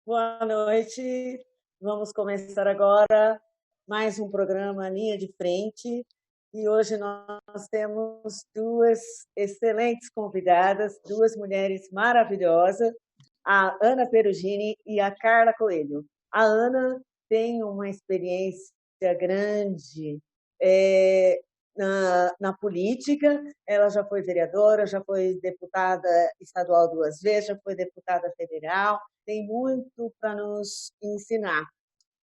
Boa noite. Vamos começar agora mais um programa Linha de Frente. E hoje nós temos duas excelentes convidadas, duas mulheres maravilhosas, a Ana Perugini e a Carla Coelho. A Ana tem uma experiência grande na política, ela já foi vereadora, já foi deputada estadual 2 vezes, já foi deputada federal, tem muito para nos ensinar.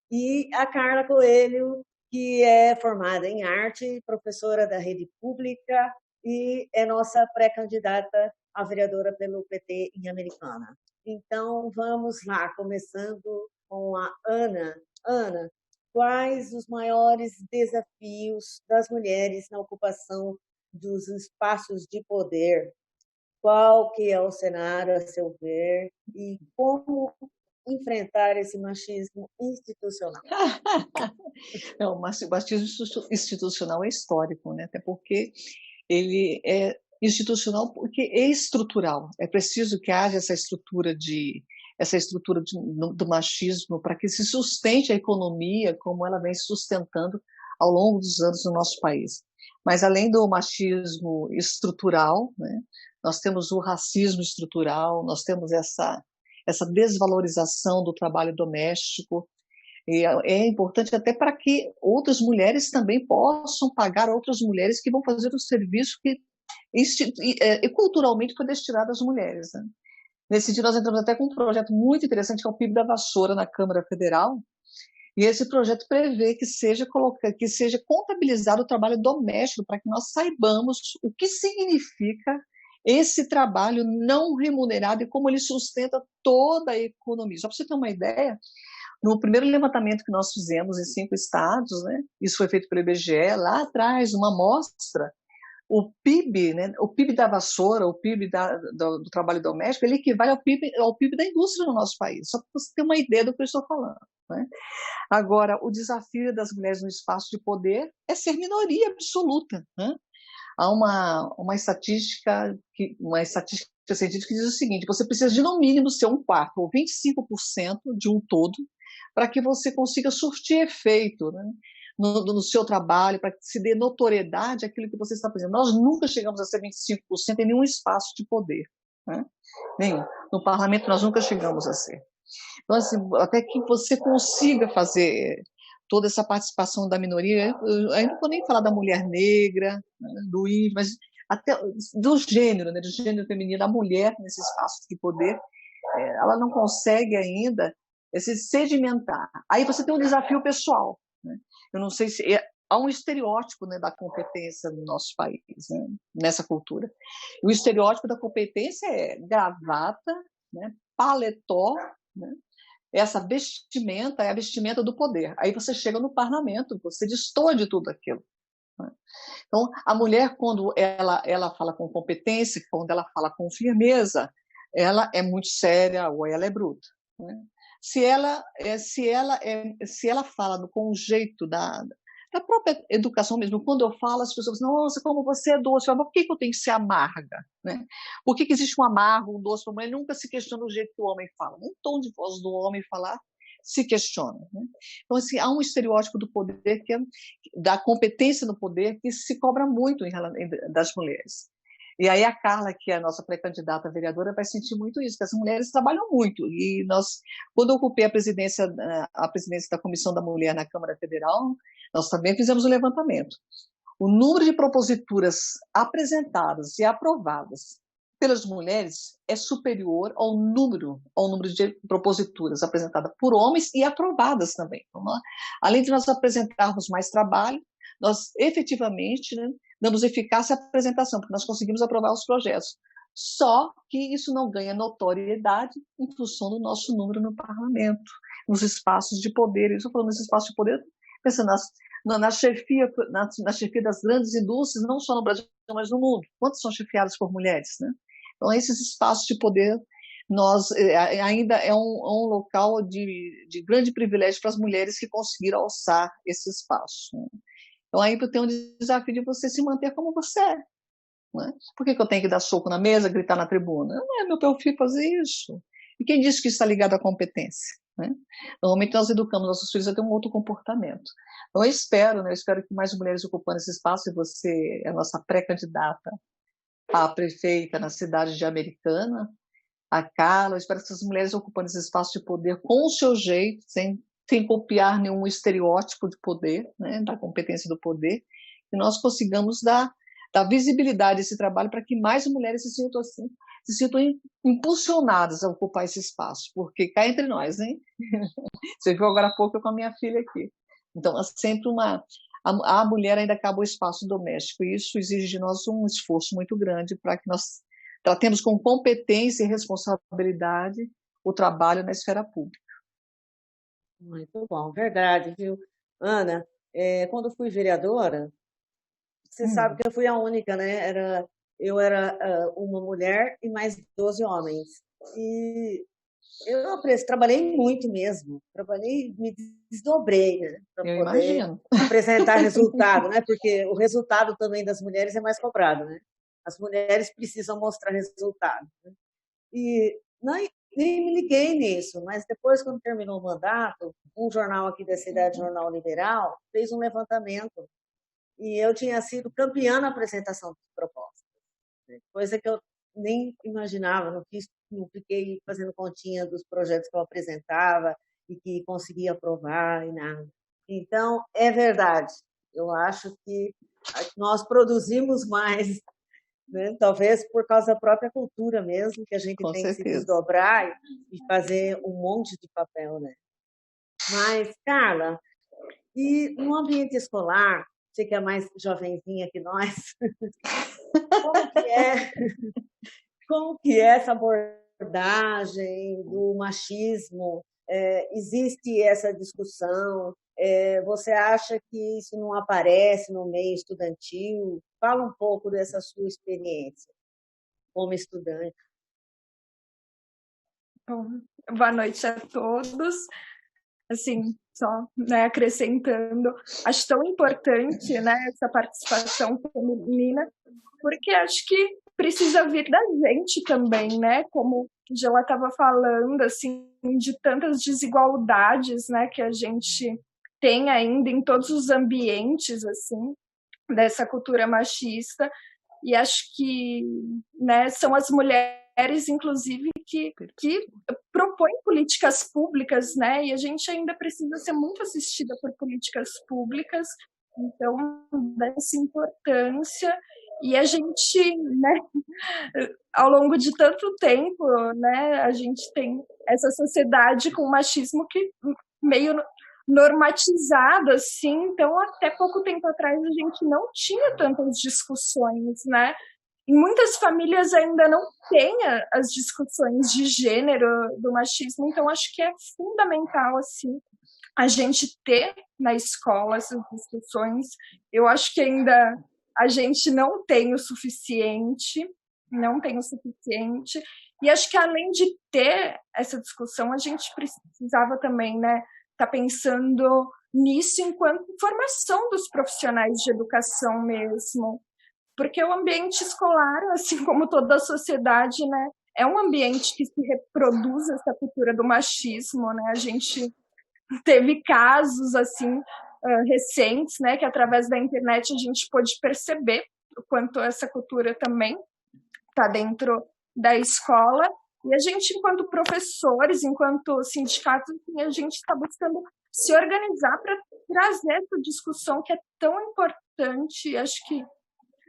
E a Carla Coelho, que é formada em arte, professora da rede pública e é nossa pré-candidata a vereadora pelo PT em Americana. Então, vamos lá, começando com a Ana. Ana, quais os maiores desafios das mulheres na ocupação dos espaços de poder? Qual que é o cenário, a seu ver, e como enfrentar esse machismo institucional? Não, o machismo institucional é histórico, né? Até porque ele é institucional porque é estrutural. É preciso que haja essa estrutura do machismo para que se sustente a economia como ela vem se sustentando ao longo dos anos no nosso país. Mas além do machismo estrutural, né, nós temos o racismo estrutural, nós temos essa desvalorização do trabalho doméstico. E é importante até para que outras mulheres também possam pagar outras mulheres que vão fazer o serviço que culturalmente foi destinado às mulheres, né? Nesse sentido, nós entramos até com um projeto muito interessante, que é o PIB da Vassoura, na Câmara Federal, e esse projeto prevê que seja contabilizado o trabalho doméstico, para que nós saibamos o que significa esse trabalho não remunerado e como ele sustenta toda a economia. Só para você ter uma ideia, no primeiro levantamento que nós fizemos em 5 estados, né, isso foi feito pelo IBGE, lá atrás, uma amostra, o PIB, né, o PIB da vassoura, o PIB do trabalho doméstico, ele equivale ao PIB da indústria no nosso país, só para você ter uma ideia do que eu estou falando, né? Agora, o desafio das mulheres no espaço de poder é ser minoria absoluta, né? Há uma estatística científica que diz o seguinte: você precisa de no mínimo ser 1/4 ou 25% de um todo para que você consiga surtir efeito, né, no seu trabalho, para que se dê notoriedade àquilo que você está fazendo. Nós nunca chegamos a ser 25% em nenhum espaço de poder, né? Nenhum. No parlamento nós nunca chegamos a ser. Então, assim, até que você consiga fazer toda essa participação da minoria, eu ainda não vou nem falar da mulher negra, né, do índio, mas até do gênero, né, do gênero feminino, da mulher nesse espaço de poder, ela não consegue ainda se sedimentar. Aí você tem um desafio pessoal, né? Eu não sei se há um estereótipo, né, da competência no nosso país, né, nessa cultura. E o estereótipo da competência é gravata, né, paletó, né? Essa vestimenta é a vestimenta do poder. Aí você chega no parlamento, você destoa de tudo aquilo, né? Então, a mulher, quando ela fala com competência, quando ela fala com firmeza, ela é muito séria ou ela é bruta, né? Se ela fala com o jeito da própria educação mesmo, quando eu falo, as pessoas dizem: nossa, como você é doce. Eu falo: por que eu tenho que ser amarga, né? Por que existe um amargo, um doce para a mulher? Nunca se questiona o jeito que o homem fala. Nem o tom de voz do homem falar se questiona, né? Então, assim, há um estereótipo do poder, da competência no poder, que se cobra muito das mulheres. E aí a Carla, que é a nossa pré-candidata a vereadora, vai sentir muito isso, que as mulheres trabalham muito. E nós, quando eu ocupei a presidência da Comissão da Mulher na Câmara Federal, nós também fizemos um levantamento. O número de proposituras apresentadas e aprovadas pelas mulheres é superior ao número de proposituras apresentadas por homens e aprovadas também. Então, além de nós apresentarmos mais trabalho, nós efetivamente, né, damos eficácia à apresentação, porque nós conseguimos aprovar os projetos. Só que isso não ganha notoriedade em função do nosso número no parlamento, nos espaços de poder. Eu estou falando nesses espaços de poder, pensando na chefia das grandes indústrias, não só no Brasil, mas no mundo. Quantas são chefiadas por mulheres, né? Então, esses espaços de poder, ainda é um local de grande privilégio para as mulheres que conseguiram alçar esse espaço, né? Então, aí tem um desafio de você se manter como você é, né? Por que eu tenho que dar soco na mesa, gritar na tribuna? Não é meu perfil fazer isso. E quem disse que isso está ligado à competência? Né? Normalmente nós educamos nossos filhos a ter um outro comportamento. Então eu espero, né, eu espero que mais mulheres ocupando esse espaço, e você é a nossa pré-candidata a prefeita na cidade de Americana, a Carla, eu espero que essas mulheres ocupando esse espaço de poder com o seu jeito, sem copiar nenhum estereótipo de poder, né, da competência do poder, que nós consigamos dar visibilidade a esse trabalho para que mais mulheres se sintam impulsionadas a ocupar esse espaço, porque cá entre nós, hein? Você viu agora há pouco eu com a minha filha aqui. Então, é sempre a mulher ainda acaba o espaço doméstico, e isso exige de nós um esforço muito grande para que nós tratemos com competência e responsabilidade o trabalho na esfera pública. Muito bom, verdade, viu? Ana, quando fui vereadora, você sabe que eu fui a única, né? Eu era uma mulher e mais 12 homens. E trabalhei muito mesmo, me desdobrei, né? Para Eu poder imagino. apresentar resultado, né? Porque o resultado também das mulheres é mais cobrado, né? As mulheres precisam mostrar resultado, né? E nem me liguei nisso, mas depois, quando terminou o mandato, um jornal aqui da cidade, Jornal Liberal, fez um levantamento e eu tinha sido campeã na apresentação de propostas, né? Coisa que eu nem imaginava, não fiquei fazendo continha dos projetos que eu apresentava e que conseguia aprovar e nada. Então, é verdade, eu acho que nós produzimos mais, né? Talvez por causa da própria cultura mesmo, que a gente Com tem que se certeza. desdobrar e fazer um monte de papel, né? Mas, Carla, e no ambiente escolar, você que é mais jovenzinha que nós, como que é essa abordagem do machismo? Existe essa discussão? Você acha que isso não aparece no meio estudantil? Fala um pouco dessa sua experiência como estudante. Bom, boa noite a todos. Assim, só, né, acrescentando, acho tão importante, né, essa participação feminina, porque acho que precisa vir da gente também, né, como já ela estava falando, assim, de tantas desigualdades, né, que a gente tem ainda em todos os ambientes, assim, dessa cultura machista, e acho que, né, são as mulheres, inclusive, que propõem políticas públicas, né, e a gente ainda precisa ser muito assistida por políticas públicas, então, dessa importância, e a gente, né, ao longo de tanto tempo, né, a gente tem essa sociedade com machismo que meio normatizado, assim, então até pouco tempo atrás a gente não tinha tantas discussões, né? Em muitas famílias ainda não tem as discussões de gênero, do machismo, então acho que é fundamental, assim, a gente ter na escola essas discussões. Eu acho que ainda a gente não tem o suficiente, e acho que além de ter essa discussão, a gente precisava também, né, tá pensando nisso enquanto formação dos profissionais de educação mesmo, porque o ambiente escolar, assim como toda a sociedade, né, é um ambiente que se reproduz essa cultura do machismo, né? A gente teve casos assim recentes, né, que através da internet a gente pôde perceber o quanto essa cultura também está dentro da escola. E a gente, enquanto professores, enquanto sindicatos, a gente está buscando se organizar para trazer essa discussão que é tão importante. Acho que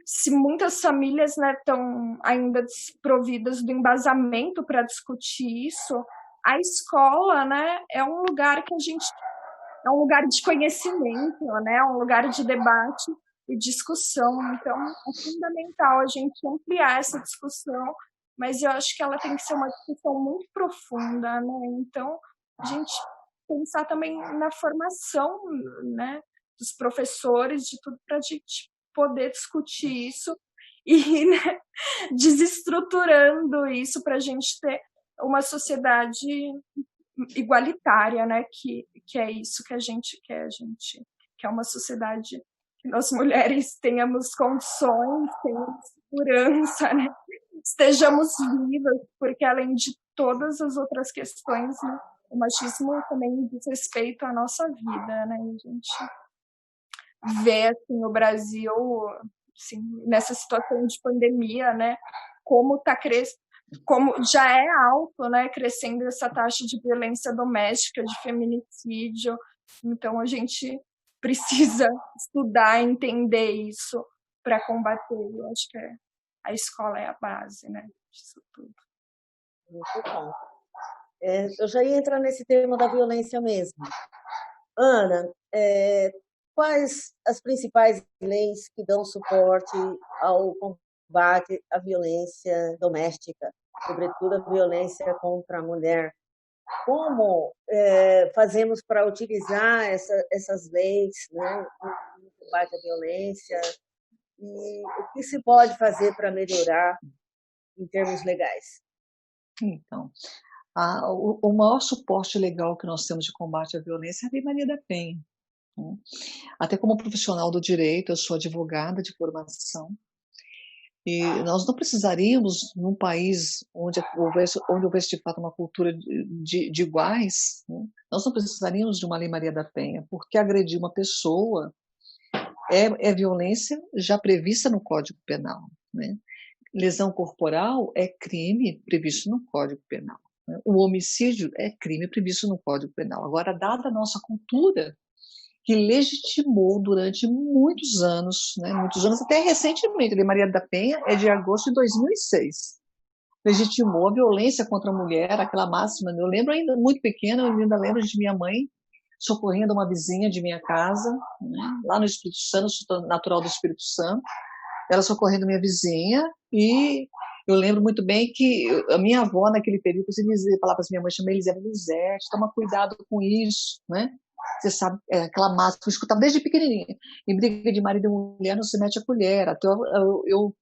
se muitas famílias, né, estão ainda desprovidas do embasamento para discutir isso, a escola, né, é um lugar que a gente é um lugar de conhecimento, né, um lugar de debate e discussão. Então, é fundamental a gente ampliar essa discussão, mas eu acho que ela tem que ser uma discussão muito profunda, né? Então, a gente pensar também na formação, né, dos professores, de tudo, para a gente poder discutir isso e, né, desestruturando isso para a gente ter uma sociedade igualitária, né? Que é isso que a gente quer. A gente quer uma sociedade que nós mulheres tenhamos condições, tenhamos segurança, né? Estejamos vivas, porque além de todas as outras questões, né? O machismo também diz respeito à nossa vida, né? A gente vê assim, no Brasil, assim, nessa situação de pandemia, né? Como está crescendo, como já é alto, né? Crescendo essa taxa de violência doméstica, de feminicídio. Então a gente precisa estudar, entender isso para combater. Eu acho que a escola é a base, né? Disso tudo. Muito bom. Eu já ia entrar nesse tema da violência mesmo. Ana, quais as principais leis que dão suporte ao combate à violência doméstica, sobretudo a violência contra a mulher? Como fazemos para utilizar essas leis, né, no combate à violência? E o que se pode fazer para melhorar em termos legais? Então, o maior suporte legal que nós temos de combate à violência é a Lei Maria da Penha. Né? Até como profissional do direito, eu sou advogada de formação, e nós não precisaríamos, num país onde houvesse de fato uma cultura de iguais, né? Nós não precisaríamos de uma Lei Maria da Penha, porque agredir uma pessoa é violência já prevista no Código Penal. Né? Lesão corporal é crime previsto no Código Penal. Né? O homicídio é crime previsto no Código Penal. Agora, dada a nossa cultura, que legitimou durante muitos anos, até recentemente, a Lei Maria da Penha é de agosto de 2006, legitimou a violência contra a mulher, aquela máxima. Eu lembro ainda, muito pequena, eu ainda lembro de minha mãe socorrendo uma vizinha de minha casa, né, lá no Espírito Santo, sou natural do Espírito Santo, ela socorrendo minha vizinha, e eu lembro muito bem que a minha avó, naquele período, falava para minha mãe, chamei Elisete, toma cuidado com isso, né? Você sabe, aquela máxima que eu escutava desde pequenininha. Em briga de marido e mulher não se mete a colher. Até eu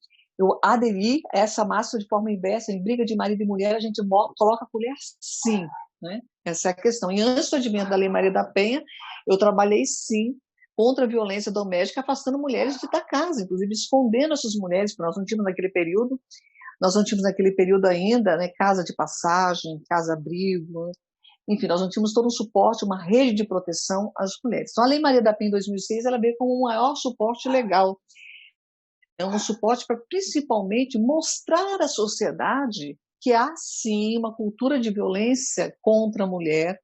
aderi a essa máxima de forma inversa. Em briga de marido e mulher a gente coloca a colher sim. Né? Essa é a questão. E antes do advento da Lei Maria da Penha, eu trabalhei sim contra a violência doméstica, afastando mulheres da casa, inclusive escondendo essas mulheres, porque nós não tínhamos naquele período ainda, né, casa de passagem, casa-abrigo, enfim, nós não tínhamos todo um suporte, uma rede de proteção às mulheres. Então, a Lei Maria da Penha em 2006, ela veio como o maior suporte legal. É um suporte para, principalmente, mostrar à sociedade que há, sim, uma cultura de violência contra a mulher,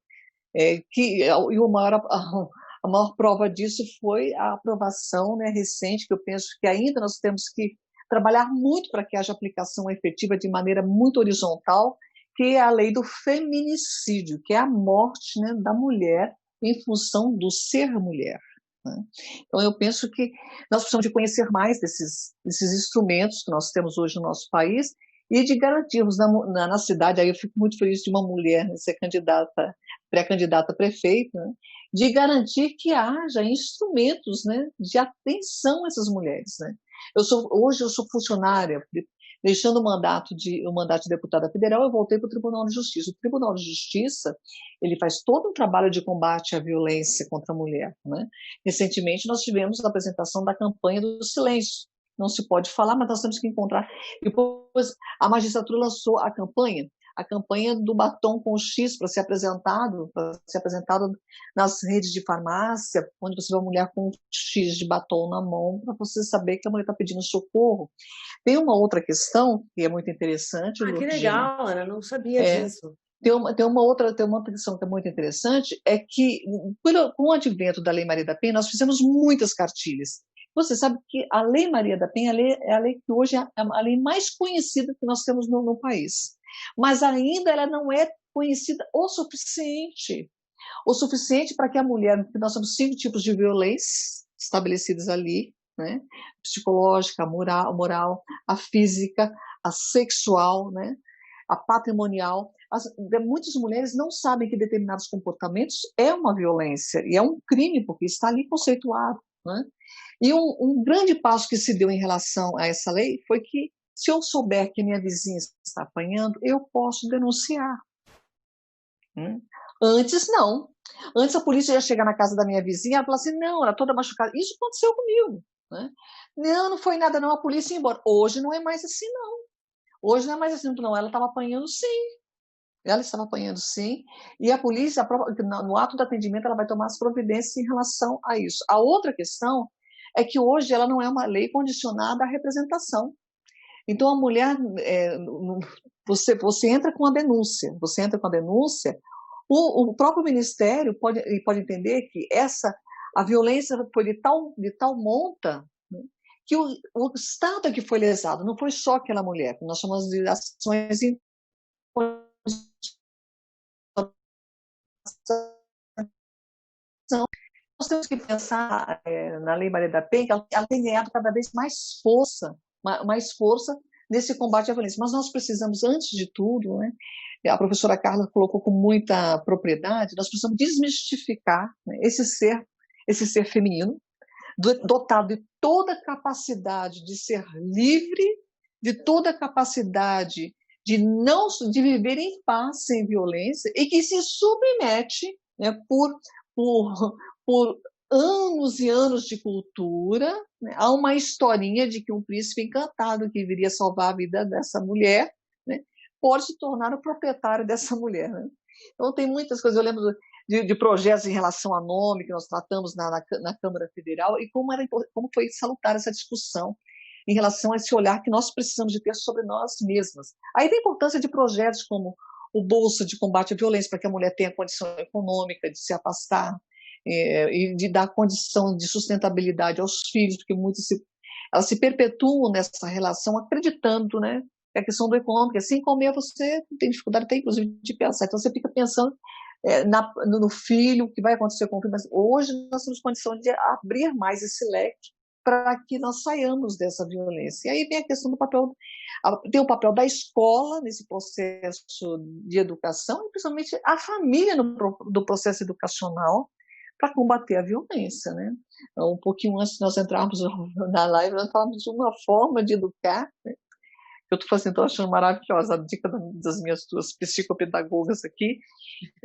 e a maior prova disso foi a aprovação, né, recente, que eu penso que ainda nós temos que trabalhar muito para que haja aplicação efetiva de maneira muito horizontal, que é a lei do feminicídio, que é a morte, né, da mulher em função do ser mulher. Né? Então, eu penso que nós precisamos de conhecer mais desses instrumentos que nós temos hoje no nosso país e de garantirmos na cidade, aí eu fico muito feliz de uma mulher, né, ser pré-candidata a prefeita, né, de garantir que haja instrumentos, né, de atenção a essas mulheres. Né? Hoje eu sou funcionária, deixando o mandato de deputada federal, eu voltei para o Tribunal de Justiça. O Tribunal de Justiça, ele faz todo um trabalho de combate à violência contra a mulher. Né? Recentemente, nós tivemos a apresentação da campanha do silêncio. Não se pode falar, mas nós temos que encontrar. Depois, a magistratura lançou a campanha do batom com X para ser apresentado nas redes de farmácia, onde você vê uma mulher com um X de batom na mão, para você saber que a mulher está pedindo socorro. Tem uma outra questão que é muito interessante. Que legal, Ana, não sabia disso. Tem uma questão que é muito interessante, é que com o advento da Lei Maria da Penha, nós fizemos muitas cartilhas. Você sabe que a Lei Maria da Penha é a lei que hoje é a lei mais conhecida que nós temos no país. Mas ainda ela não é conhecida o suficiente para que a mulher, porque nós temos 5 tipos de violência estabelecidos ali, né? Psicológica, a moral, a física, a sexual, né? A patrimonial. Muitas mulheres não sabem que determinados comportamentos é uma violência e é um crime, porque está ali conceituado. Né? E um grande passo que se deu em relação a essa lei foi que, se eu souber que minha vizinha está apanhando, eu posso denunciar. Antes, não. Antes, a polícia ia chegar na casa da minha vizinha e falar assim, não, ela toda machucada. Isso aconteceu comigo. Né? Não foi nada, não, a polícia ia embora. Hoje não é mais assim, não. Hoje não é mais assim, não. Ela estava apanhando, sim. ela estava apanhando sim, e a polícia, no ato do atendimento, ela vai tomar as providências em relação a isso. A outra questão é que hoje ela não é uma lei condicionada à representação. Então, a mulher, você entra com a denúncia, o próprio Ministério pode entender que a violência foi de tal monta, né, que o Estado é que foi lesado, não foi só aquela mulher, nós chamamos de ações em nós temos que pensar na Lei Maria da Penha, que ela tem ganhado cada vez mais força nesse combate à violência. Mas nós precisamos, antes de tudo, né, a professora Carla colocou com muita propriedade, nós precisamos desmistificar, né, esse ser feminino, dotado de toda a capacidade de ser livre, de toda a capacidade de viver em paz, sem violência, e que se submete, né, por anos e anos de cultura, né, a uma historinha de que um príncipe encantado que viria salvar a vida dessa mulher, né, pode se tornar o proprietário dessa mulher. Né? Então, tem muitas coisas. Eu lembro de projetos em relação à nome que nós tratamos na Câmara Federal e como foi salutar essa discussão em relação a esse olhar que nós precisamos de ter sobre nós mesmas. Aí tem a importância de projetos como o Bolsa de Combate à Violência, para que a mulher tenha condição econômica de se afastar e de dar condição de sustentabilidade aos filhos, porque elas se perpetuam nessa relação acreditando, né, que a questão do econômico, assim como você tem dificuldade até, inclusive, de pensar. Então, você fica pensando no filho, o que vai acontecer com o filho, mas hoje nós temos condição de abrir mais esse leque para que nós saiamos dessa violência. E aí vem a questão tem o papel da escola nesse processo de educação e principalmente a família do processo educacional para combater a violência, né? Um pouquinho antes de nós entrarmos na live, nós falamos de uma forma de educar, né? Eu estou achando maravilhosa a dica das minhas duas psicopedagogas aqui,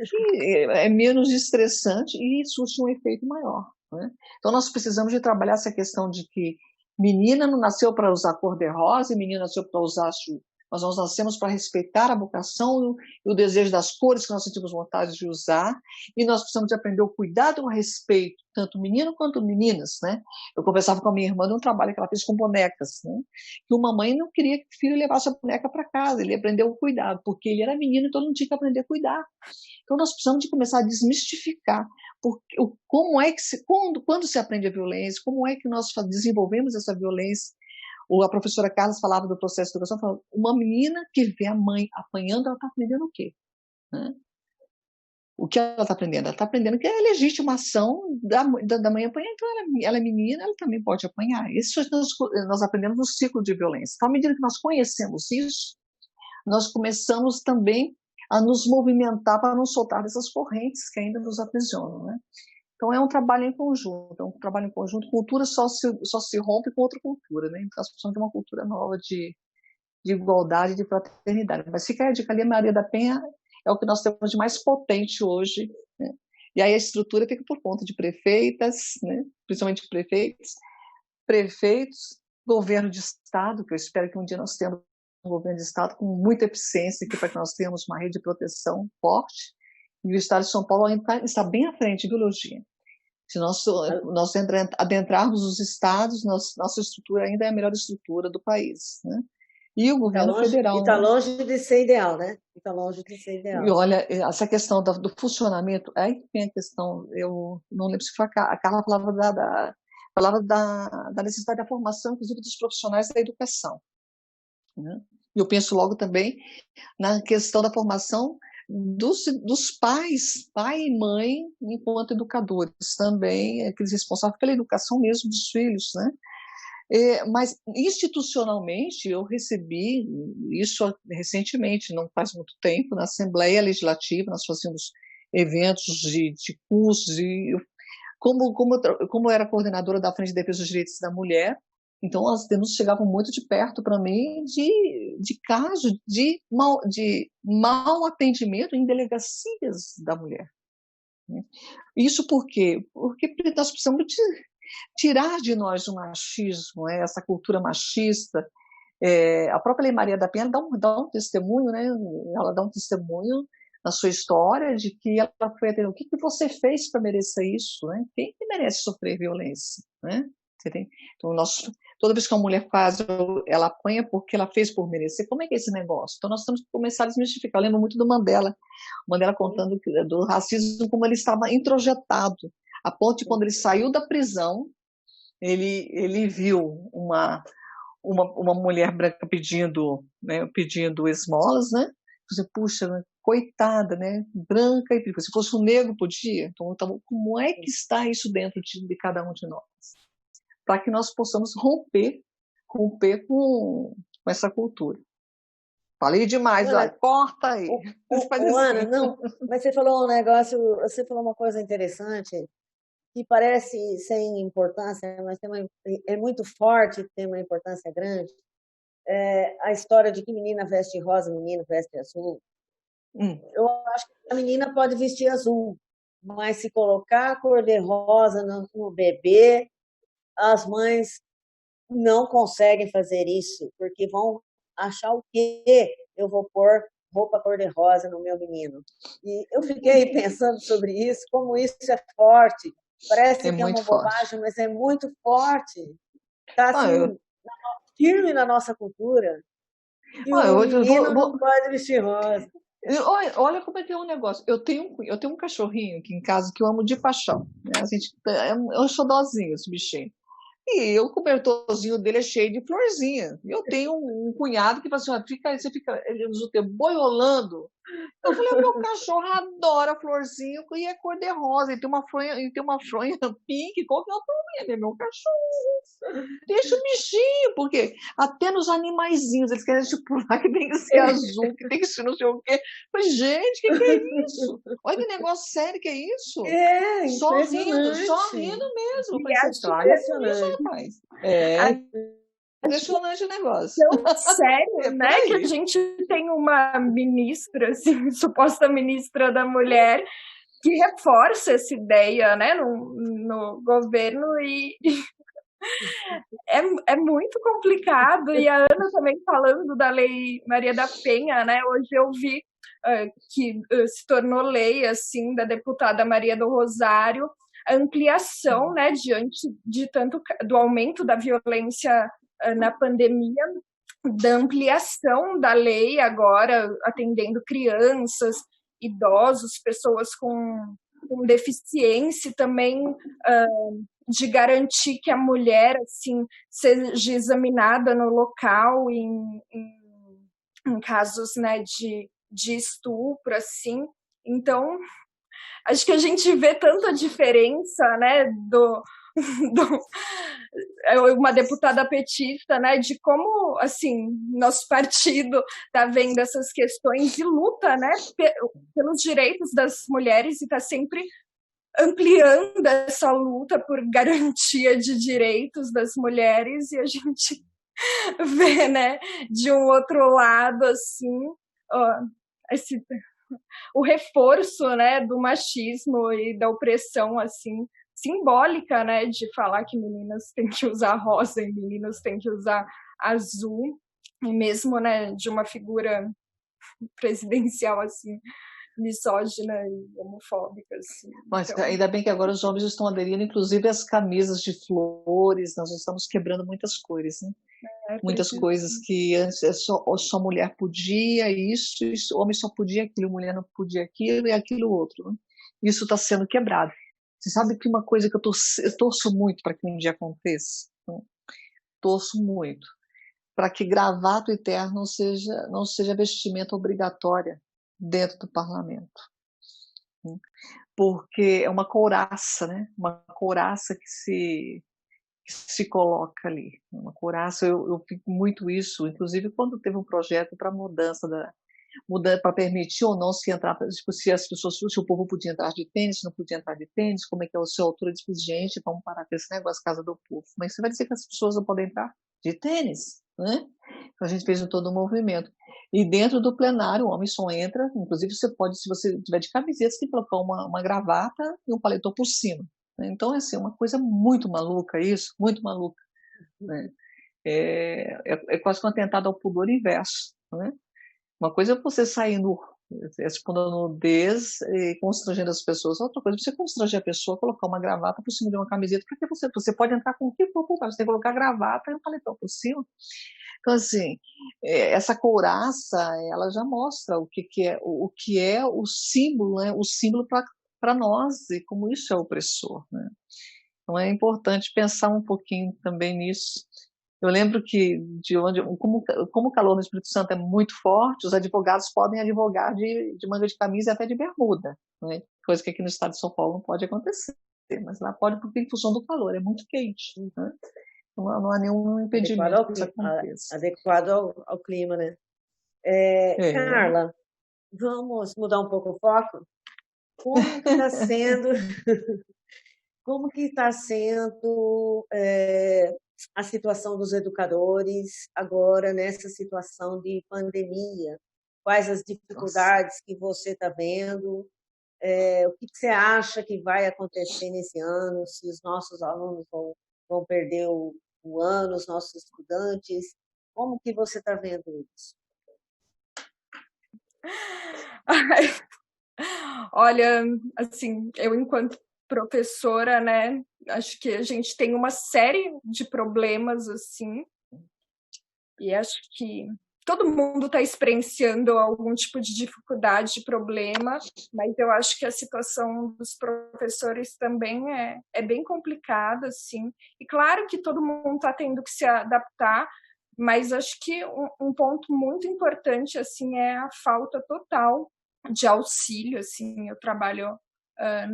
que é menos estressante e surte um efeito maior. Né? Então, nós precisamos de trabalhar essa questão de que menina não nasceu para usar cor-de-rosa e menina nasceu para usar azul. Mas nós nascemos para respeitar a vocação e o desejo das cores que nós sentimos vontade de usar, e nós precisamos de aprender o cuidado e o respeito, tanto menino quanto meninas. Né? Eu conversava com a minha irmã de um trabalho que ela fez com bonecas, né? Que uma mãe não queria que o filho levasse a boneca para casa, ele aprendeu o cuidado, porque ele era menino, então não tinha que aprender a cuidar. Então, nós precisamos de começar a desmistificar como é que quando se aprende a violência, como é que nós desenvolvemos essa violência. A professora Carla falava do processo de educação, falando, uma menina que vê a mãe apanhando, ela está aprendendo o quê? Né? O que ela está aprendendo? Ela está aprendendo que é legítima ação da mãe apanhar, então ela é menina, ela também pode apanhar. Isso nós aprendemos no ciclo de violência. Então, à medida que nós conhecemos isso, nós começamos também a nos movimentar para não soltar dessas correntes que ainda nos aprisionam. Né? Então, é um trabalho em conjunto, Cultura só se rompe com outra cultura, né? Então, nós precisamos de uma cultura nova de igualdade, de fraternidade. Mas fica a dica ali, a Maria da Penha é o que nós temos de mais potente hoje, né? E aí a estrutura fica por conta de prefeitas, né? Principalmente prefeitos, governo de estado, que eu espero que um dia nós tenhamos um governo de estado com muita eficiência aqui para que nós tenhamos uma rede de proteção forte. E o estado de São Paulo ainda está bem à frente, viu, Leugia? Se nós adentrarmos os estados, nossa estrutura ainda é a melhor estrutura do país, né? E o governo federal... E está longe de ser ideal, né? Está longe de ser ideal. E olha, essa questão do funcionamento, aí tem a questão, eu não lembro se foi a Carla falava da necessidade da formação, inclusive, dos profissionais da educação. Né? E eu penso logo também na questão da formação dos pais, pai e mãe, enquanto educadores também, aqueles responsáveis pela educação mesmo dos filhos, né? Mas institucionalmente eu recebi isso recentemente, não faz muito tempo, na Assembleia Legislativa, nós fazíamos eventos de cursos, e como eu era coordenadora da Frente de Defesa dos Direitos da Mulher, então as denúncias chegavam muito de perto para mim de casos de mau atendimento em delegacias da mulher. Isso por quê? Porque nós precisamos tirar de nós o machismo, essa cultura machista, A própria Lei Maria da Penha dá um testemunho, né? Ela dá um testemunho na sua história de que ela foi atendida. O que você fez para merecer isso? Né? Quem que merece sofrer violência? Né? Então, toda vez que uma mulher faz, ela apanha porque ela fez por merecer. Como é que é esse negócio? Então, nós temos que começar a desmistificar. Eu lembro muito do Mandela contando do racismo, como ele estava introjetado, a ponto de quando ele saiu da prisão, ele viu uma mulher branca pedindo, né, pedindo esmolas, né? Você, puxa, coitada, né? Branca, e se fosse um negro podia. Então, como é que está isso dentro de cada um de nós? Para que nós possamos romper com essa cultura. Falei demais, Ana, corta aí. Ana, não, mas você falou um negócio, você falou uma coisa interessante que parece sem importância, mas é muito forte, tem uma importância grande. A história de que menina veste rosa, menino veste azul. Eu acho que a menina pode vestir azul, mas se colocar a cor de rosa no bebê, as mães não conseguem fazer isso, porque vão achar o quê? Eu vou pôr roupa cor-de-rosa no meu menino. E eu fiquei pensando sobre isso, como isso é forte. Parece que é uma bobagem, mas é muito forte. Está assim, firme na nossa cultura. E o menino não pode vestir rosa. Olha como é que é um negócio. Eu tenho um cachorrinho aqui em casa que eu amo de paixão. Né? É um xodózinho esse bichinho. E o cobertorzinho dele é cheio de florzinha. E eu tenho um cunhado que fala assim, ele usa o tempo boiolando. Eu falei, o meu cachorro adora florzinha e é cor de rosa. E tem uma fronha pink. Qual que é o problema? É meu cachorro. Deixa o bichinho, porque até nos animaizinhos eles querem estipular que tem que ser azul, que tem que ser não sei o quê. Mas, gente, o que é isso? Olha que negócio sério que é isso. Só rindo mesmo. Impressionante. Rapaz. Impressionante o negócio. Tão sério, né? Que a gente tem uma ministra, assim, suposta ministra da mulher, que reforça essa ideia, né, no governo e é muito complicado. E a Ana também falando da Lei Maria da Penha, né? Hoje eu vi que se tornou lei, assim, da deputada Maria do Rosário, a ampliação, né, diante de tanto do aumento da violência na pandemia, da ampliação da lei agora, atendendo crianças, idosos, pessoas com deficiência, também de garantir que a mulher assim seja examinada no local em casos, né, de estupro, assim. Então, acho que a gente vê tanta diferença, né, uma deputada petista, né, de como, assim, nosso partido está vendo essas questões e luta, né, pelos direitos das mulheres e está sempre ampliando essa luta por garantia de direitos das mulheres, e a gente vê, né, de um outro lado, assim, o reforço, né, do machismo e da opressão, assim, simbólica, né, de falar que meninas têm que usar rosa e meninos têm que usar azul, e mesmo, né, de uma figura presidencial, assim, misógina e homofóbica. Assim. Mas então, ainda bem que agora os homens estão aderindo, inclusive as camisas de flores, nós estamos quebrando muitas cores, né? Muitas coisas que antes só mulher podia isso, homem só podia aquilo, mulher não podia aquilo e aquilo outro. Né? Isso está sendo quebrado. Você sabe que uma coisa que eu torço muito para que um dia aconteça? Torço muito para que gravata e terno não seja vestimenta obrigatória dentro do parlamento. Porque é uma couraça, né? Uma couraça que se coloca ali. Uma couraça, eu fico muito isso, inclusive quando teve um projeto para mudança para permitir ou não se entrar, tipo, se o povo podia entrar de tênis, se não podia entrar de tênis, como é que é a sua altura de gente, vamos parar com esse negócio, casa do povo. Mas você vai dizer que as pessoas não podem entrar de tênis, né? Então a gente fez todo um movimento. E dentro do plenário, o homem só entra, inclusive você pode, se você tiver de camiseta, você tem que colocar uma gravata e um paletó por cima. Então, é assim, uma coisa muito maluca isso, muito maluca. Né? é quase que um atentado ao pudor inverso, né? Uma coisa é você sair expondo a nudez e constrangendo as pessoas. Outra coisa é você constranger a pessoa, colocar uma gravata por cima de uma camiseta, porque você pode entrar com o que for, você tem que colocar gravata e um paletó por cima. Então, assim, essa couraça, ela já mostra o que é o símbolo, né? O símbolo para nós e como isso é opressor, né? Então, é importante pensar um pouquinho também nisso. Eu lembro que, como o calor no Espírito Santo é muito forte, os advogados podem advogar de manga de camisa e até de bermuda, né? Coisa que aqui no estado de São Paulo não pode acontecer, mas lá pode porque em função do calor, é muito quente, né? Não há nenhum impedimento que isso aconteça. Adequado ao clima, né? Carla, vamos mudar um pouco o foco? Como que está sendo... Como que está sendo a situação dos educadores agora nessa situação de pandemia? Quais as dificuldades que você está vendo? O que você acha que vai acontecer nesse ano? Se os nossos alunos vão perder o ano, os nossos estudantes? Como que você está vendo isso? Olha, assim, eu enquanto professora, né, acho que a gente tem uma série de problemas, assim, e acho que todo mundo está experienciando algum tipo de dificuldade, de problema, mas eu acho que a situação dos professores também é bem complicada, assim, e claro que todo mundo está tendo que se adaptar, mas acho que um ponto muito importante, assim, é a falta total de auxílio, assim, eu trabalho,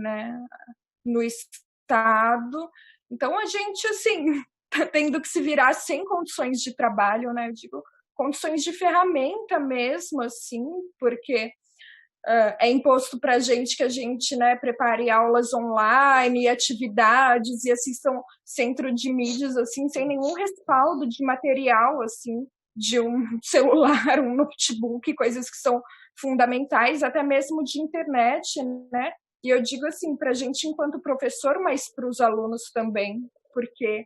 né, no estado, então a gente, assim, tá tendo que se virar sem condições de trabalho, né, eu digo, condições de ferramenta mesmo, assim, porque é imposto para a gente que a gente, né, prepare aulas online, atividades e assistam centro de mídias, assim, sem nenhum respaldo de material, assim, de um celular, um notebook, coisas que são fundamentais, até mesmo de internet, né? E eu digo assim, para a gente enquanto professor, mas para os alunos também, porque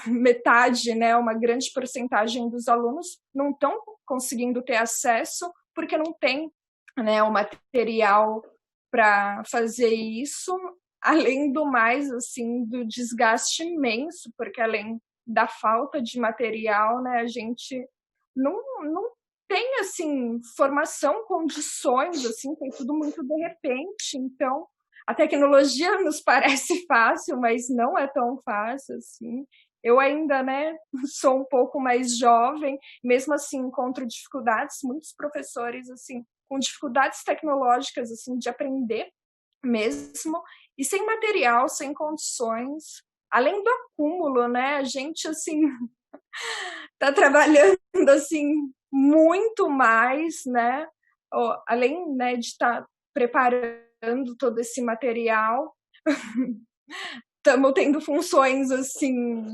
metade, né, uma grande porcentagem dos alunos não estão conseguindo ter acesso porque não tem, né, o material para fazer isso, além do mais, assim, do desgaste imenso, porque além da falta de material, né, a gente não tem, assim, formação, condições, assim, tem tudo muito de repente, então a tecnologia nos parece fácil, mas não é tão fácil, assim. Eu ainda, né, sou um pouco mais jovem, mesmo assim encontro dificuldades, muitos professores, assim, com dificuldades tecnológicas, assim, de aprender mesmo, e sem material, sem condições, além do acúmulo, né, a gente, assim, tá trabalhando, assim, muito mais, né, além, né, de estar preparando todo esse material, estamos tendo funções, assim,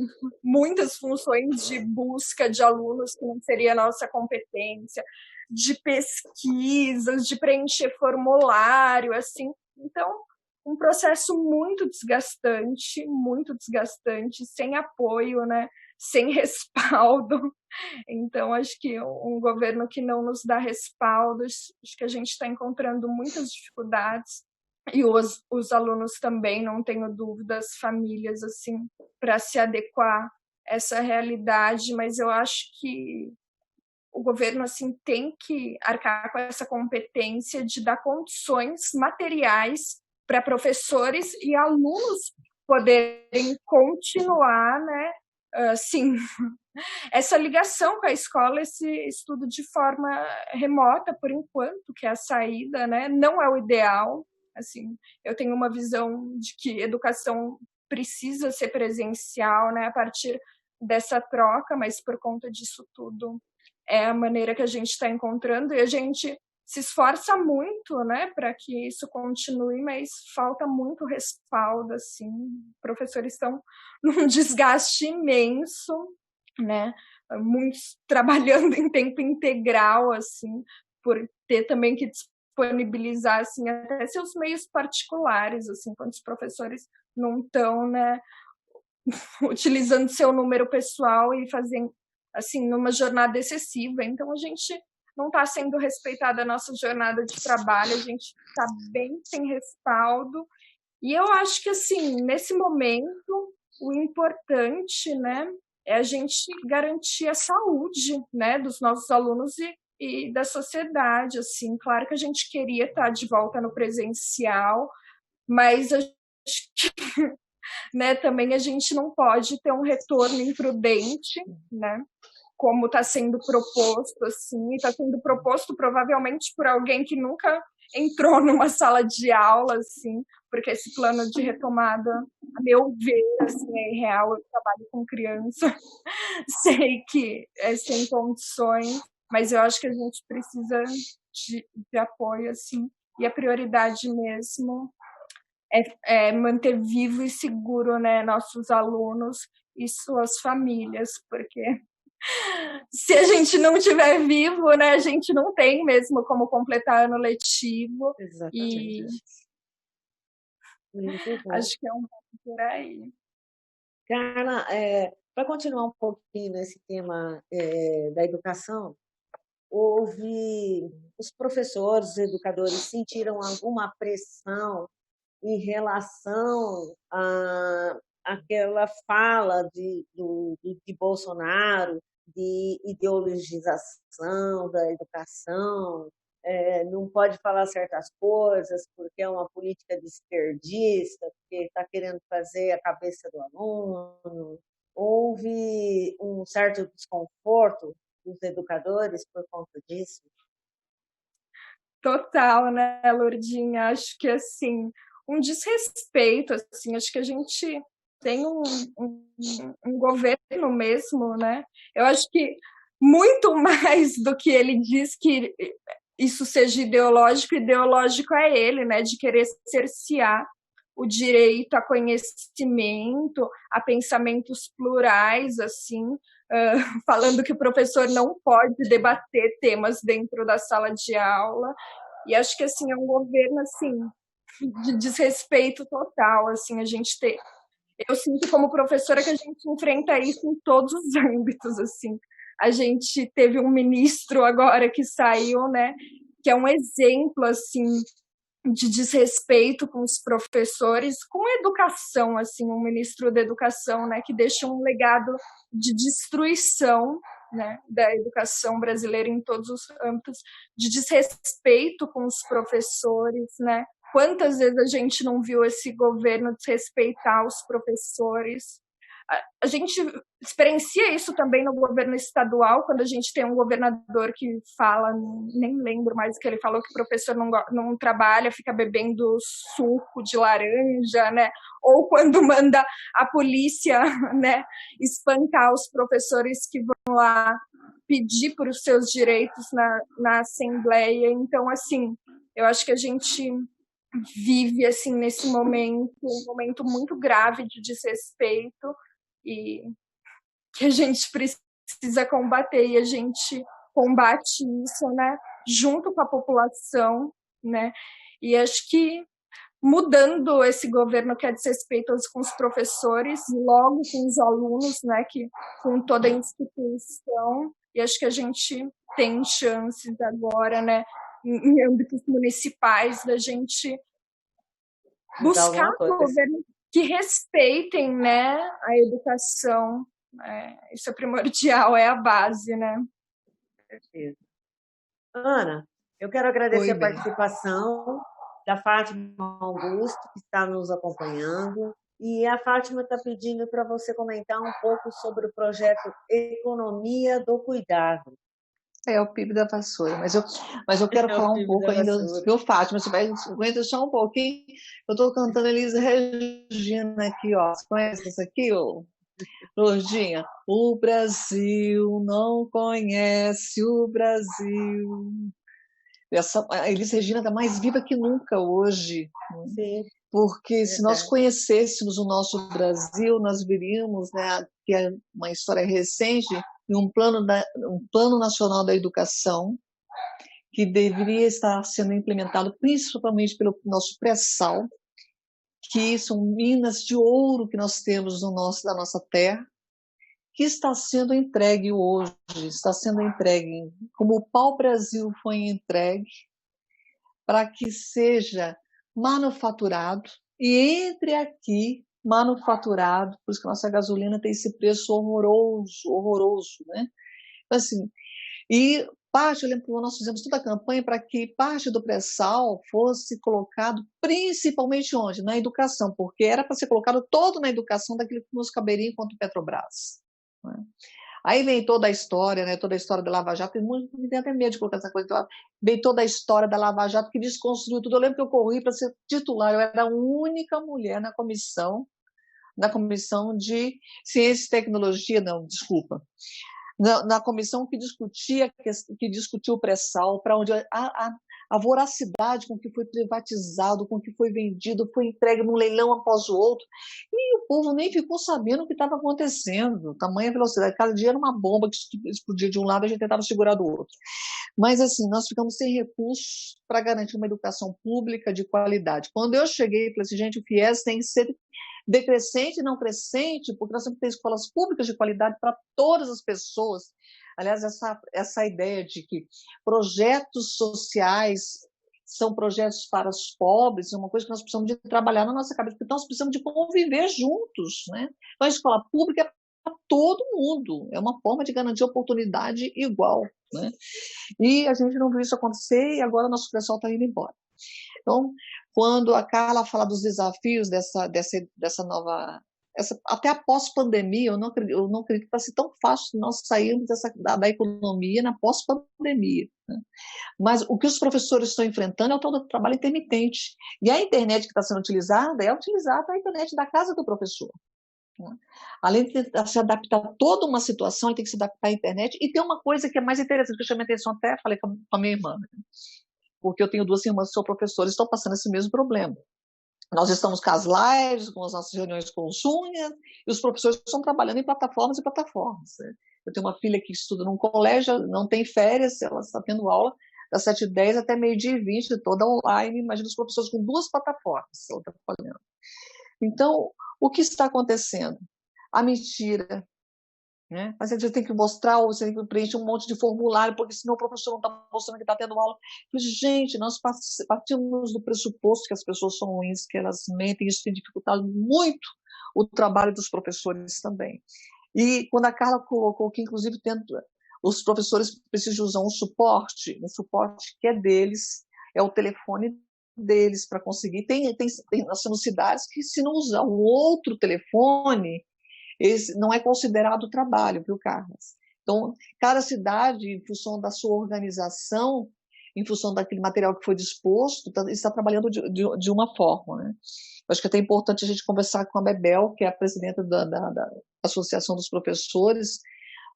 muitas funções de busca de alunos que não seria a nossa competência, de pesquisas, de preencher formulário, assim. Então, um processo muito desgastante, sem apoio, né? Sem respaldo. Então, acho que um governo que não nos dá respaldo, acho que a gente está encontrando muitas dificuldades. E os alunos também, não tenho dúvidas, famílias, assim, para se adequar a essa realidade, mas eu acho que o governo, assim, tem que arcar com essa competência de dar condições materiais para professores e alunos poderem continuar, né, assim, essa ligação com a escola, esse estudo de forma remota, por enquanto, que é a saída, né, não é o ideal. Assim, eu tenho uma visão de que educação precisa ser presencial, né, a partir dessa troca, mas por conta disso tudo é a maneira que a gente está encontrando e a gente se esforça muito, né, para que isso continue, mas falta muito respaldo, assim, professores estão num desgaste imenso, né, muitos trabalhando em tempo integral, assim, por ter também que disponibilizar, assim, até seus meios particulares, assim, quando os professores não estão, né, utilizando seu número pessoal e fazendo, assim, numa jornada excessiva. Então, a gente não está sendo respeitada a nossa jornada de trabalho, a gente está bem sem respaldo. E eu acho que, assim, nesse momento, o importante, né, é a gente garantir a saúde, né, dos nossos alunos e da sociedade, assim. Claro que a gente queria estar de volta no presencial, mas acho que, né, também a gente não pode ter um retorno imprudente, né, como está sendo proposto, assim, está sendo proposto provavelmente por alguém que nunca entrou numa sala de aula, assim, porque esse plano de retomada, a meu ver, assim, é irreal. Eu trabalho com criança, sei que é sem condições, mas eu acho que a gente precisa de apoio, assim, e a prioridade mesmo é manter vivo e seguro, né, nossos alunos e suas famílias, porque se a gente não estiver vivo, né, a gente não tem mesmo como completar ano letivo. Exatamente. E acho que é um pouco por aí. Carla, para continuar um pouquinho nesse tema da educação, os professores, os educadores sentiram alguma pressão em relação àquela fala de Bolsonaro, de ideologização da educação, não pode falar certas coisas porque é uma política de esquerdista, porque está querendo fazer a cabeça do aluno. Houve um certo desconforto dos educadores por conta disso? Total, né, Lourdinha? Acho que, assim, um desrespeito, assim, acho que a gente tem um governo mesmo, né? Eu acho que muito mais do que ele diz que isso seja ideológico é ele, né, de querer cercear o direito a conhecimento, a pensamentos plurais, assim, falando que o professor não pode debater temas dentro da sala de aula. E acho que, assim, é um governo, assim, de desrespeito total, assim, a gente ter... Eu sinto como professora que a gente enfrenta isso em todos os âmbitos, assim. A gente teve um ministro agora que saiu, né, que é um exemplo, assim, de desrespeito com os professores, com a educação, assim, um ministro da educação, né, que deixa um legado de destruição, né, da educação brasileira em todos os âmbitos, de desrespeito com os professores, né? Quantas vezes a gente não viu esse governo desrespeitar os professores? A gente experiencia isso também no governo estadual, quando a gente tem um governador que fala, nem lembro mais o que ele falou, que o professor não trabalha, fica bebendo suco de laranja, né? Ou quando manda a polícia, né, espancar os professores que vão lá pedir por os seus direitos na Assembleia. Então, assim, eu acho que a gente vive, assim, nesse momento, um momento muito grave de desrespeito, e que a gente precisa combater, e a gente combate isso, né, junto com a população, né, e acho que mudando esse governo que é desrespeitoso com os professores, logo com os alunos, né, que com toda a instituição, e acho que a gente tem chances agora, né, em âmbitos municipais, da gente buscar governos que respeitem, né, a educação. Isso é primordial, é a base, né? Perfeito. Ana, eu quero agradecer a participação da Fátima Augusto, que está nos acompanhando, e a Fátima está pedindo para você comentar um pouco sobre o projeto Economia do Cuidado. É o PIB da vassoura, mas eu quero falar um pouco ainda, viu, Fátima? Você vai aguenta só um pouquinho. Eu estou cantando Elis Regina aqui, ó. Você conhece essa aqui, ô? Lourdinha? O Brasil não conhece o Brasil. A Elis Regina está mais viva que nunca hoje. Sim. Porque se nós conhecêssemos o nosso Brasil, nós veríamos, né, que é uma história recente, e um plano nacional da educação que deveria estar sendo implementado principalmente pelo nosso pré-sal, que são minas de ouro que nós temos na nossa terra, que está sendo entregue hoje, está sendo entregue como o pau-brasil foi entregue, para que seja manufaturado e entre aqui manufaturado, por isso que a nossa gasolina tem esse preço horroroso, né? Assim, e parte, eu lembro que nós fizemos toda a campanha para que parte do pré-sal fosse colocado principalmente onde? Na educação, porque era para ser colocado todo na educação daquilo que nos caberia enquanto Petrobras. Né? Aí vem toda a história, né? Toda a história da Lava Jato, tem até medo de colocar essa coisa, vem toda a história da Lava Jato que desconstruiu tudo. Eu lembro que eu corri para ser titular, eu era a única mulher na comissão de Ciência e Tecnologia, não, desculpa, na comissão que discutiu o pré-sal, para onde a voracidade com que foi privatizado, com que foi vendido, foi entregue num leilão após o outro, e o povo nem ficou sabendo o que estava acontecendo, tamanha velocidade, cada dia era uma bomba que explodia de um lado e a gente tentava segurar do outro. Mas assim, nós ficamos sem recursos para garantir uma educação pública de qualidade. Quando eu cheguei, falei assim, gente, o FIES tem que ser decrescente e não crescente, porque nós temos que ter escolas públicas de qualidade para todas as pessoas. Aliás, essa ideia de que projetos sociais são projetos para os pobres é uma coisa que nós precisamos de trabalhar na nossa cabeça, porque nós precisamos de conviver juntos, né? Então, a escola pública é para todo mundo, é uma forma de garantir oportunidade igual, né? E a gente não viu isso acontecer e agora nosso pessoal está indo embora. Então, quando a Carla fala dos desafios dessa nova... até após pandemia, eu não acredito que vai ser tão fácil nós sairmos da economia na pós-pandemia. Né? Mas o que os professores estão enfrentando é o todo trabalho intermitente. E a internet que está sendo utilizada é utilizada a internet da casa do professor. Né? Além de se adaptar a toda uma situação, ele tem que se adaptar à internet. E tem uma coisa que é mais interessante, que eu chamei a atenção até, falei com a minha irmã, né? Porque eu tenho 2 irmãs que são professores, estão passando esse mesmo problema. Nós estamos com as lives, com as nossas reuniões com os Zoom, e os professores estão trabalhando em plataformas e plataformas. Né? Eu tenho uma filha que estuda num colégio, não tem férias, ela está tendo aula das 7h10 até 12h20, toda online. Imagina os professores com 2 plataformas trabalhando. Então, o que está acontecendo? A mentira. Né? Mas você tem que mostrar, ou você tem que preencher um monte de formulário, porque senão o professor não está mostrando que está tendo aula. Gente, nós partimos do pressuposto que as pessoas são ruins, que elas mentem, isso tem dificultado muito o trabalho dos professores também. E quando a Carla colocou que, inclusive, os professores precisam usar um suporte que é deles, é o telefone deles para conseguir. Nós temos cidades que, se não usar um outro telefone, não é considerado trabalho, viu, Carlos? Então, cada cidade, em função da sua organização, em função daquele material que foi disposto, está trabalhando de uma forma. Né? Eu acho que é até importante a gente conversar com a Bebel, que é a presidenta da Associação dos Professores,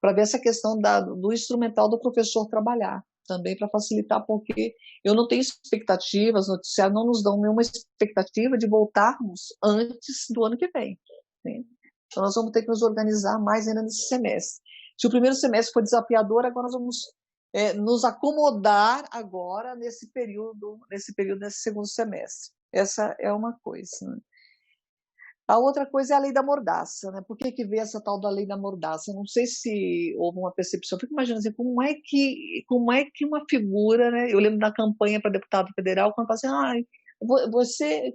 para ver essa questão do instrumental do professor trabalhar, também para facilitar, porque eu não tenho expectativas, os noticiários não nos dão nenhuma expectativa de voltarmos antes do ano que vem. Né? Então, nós vamos ter que nos organizar mais ainda nesse semestre. Se o primeiro semestre foi desafiador, agora nós vamos nos acomodar agora nesse segundo semestre. Essa é uma coisa. Né? A outra coisa é a lei da mordaça. Né? Por que veio essa tal da lei da mordaça? Eu não sei se houve uma percepção. Eu fico imaginando assim, como é que uma figura... Né? Eu lembro da campanha para deputado federal, quando fala assim, você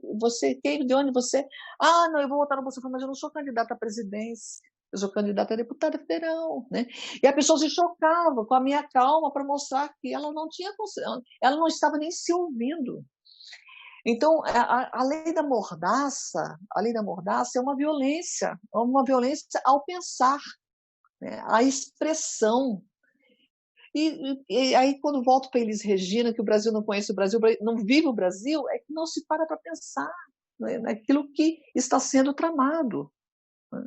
de onde você? Não, eu vou votar no Bolsonaro, mas eu não sou candidata à presidência, eu sou candidata a deputada federal, né? E a pessoa se chocava com a minha calma para mostrar que ela não estava nem se ouvindo. Então, a lei da mordaça é uma violência ao pensar, né? A expressão. E aí, quando volto para Elis Regina, que o Brasil não conhece o Brasil, não vive o Brasil, é que não se para pensar, né, naquilo que está sendo tramado. Né?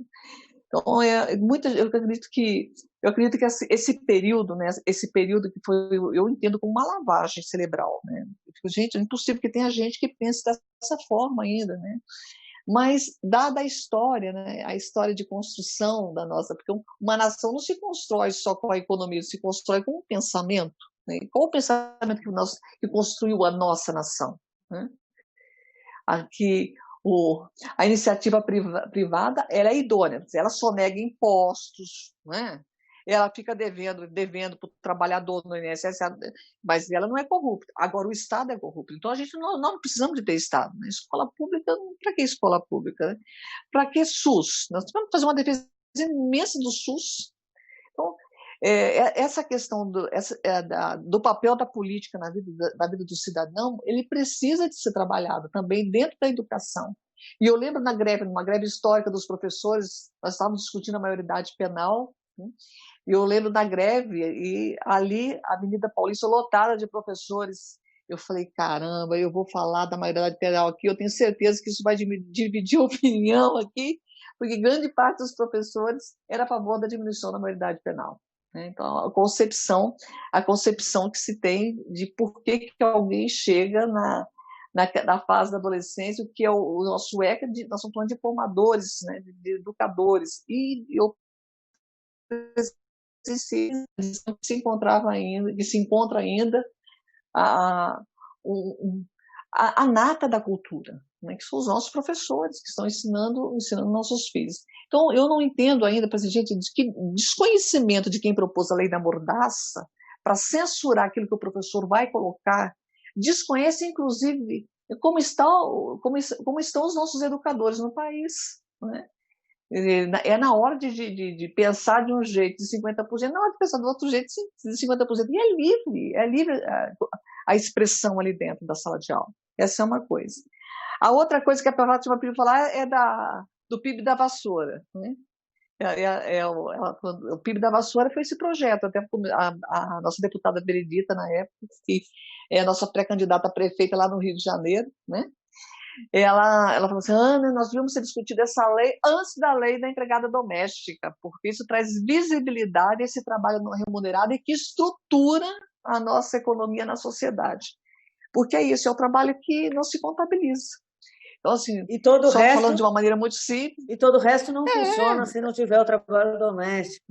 Então, eu acredito que esse período, né, esse período que foi, eu entendo como uma lavagem cerebral. Né? Gente, é impossível que tenha gente que pense dessa forma ainda, né? Mas, dada a história, né, a história de construção da nossa... Porque uma nação não se constrói só com a economia, se constrói com o pensamento. Né? Qual o pensamento que construiu a nossa nação? Né? Aqui, A iniciativa privada, ela é idônea, ela sonega impostos, né? Ela fica devendo para o trabalhador no INSS, mas ela não é corrupta. Agora, o Estado é corrupto. Então, a gente não precisamos de ter Estado. Né? Escola pública, para que escola pública? Né? Para que SUS? Nós temos que fazer uma defesa imensa do SUS. Então, essa questão do papel da política na vida do cidadão, ele precisa de ser trabalhado também dentro da educação. E eu lembro numa greve histórica dos professores, nós estávamos discutindo a maioridade penal, né? E eu lembro da greve, e ali a Avenida Paulista lotada de professores. Eu falei, caramba, eu vou falar da maioridade penal aqui, eu tenho certeza que isso vai dividir a opinião aqui, porque grande parte dos professores era a favor da diminuição da maioridade penal. Então, a concepção que se tem de por que alguém chega na fase da adolescência, o que é o nosso ECA, nós estamos falando de formadores, né, de educadores, e eu que se encontra ainda a nata da cultura, né, que são os nossos professores que estão ensinando nossos filhos. Então, eu não entendo ainda, gente, que desconhecimento de quem propôs a lei da mordaça para censurar aquilo que o professor vai colocar, desconhece, inclusive, como estão os nossos educadores no país, né? É na hora de pensar de um jeito de 50%, na hora de pensar do outro jeito de 50%. E é livre a expressão ali dentro da sala de aula. Essa é uma coisa. A outra coisa que a Fátima pediu falar é do PIB da vassoura. Né? O PIB da vassoura foi esse projeto, até a nossa deputada Benedita, na época, que é a nossa pré-candidata a prefeita lá no Rio de Janeiro, né? Ela falou assim, Ana, nós devíamos ter discutido essa lei antes da lei da empregada doméstica, porque isso traz visibilidade a esse trabalho não remunerado e que estrutura a nossa economia na sociedade. Porque é isso, é o trabalho que não se contabiliza. Então, assim, e todo só resto, falando de uma maneira muito simples. E todo o resto não funciona se não tiver o trabalho doméstico.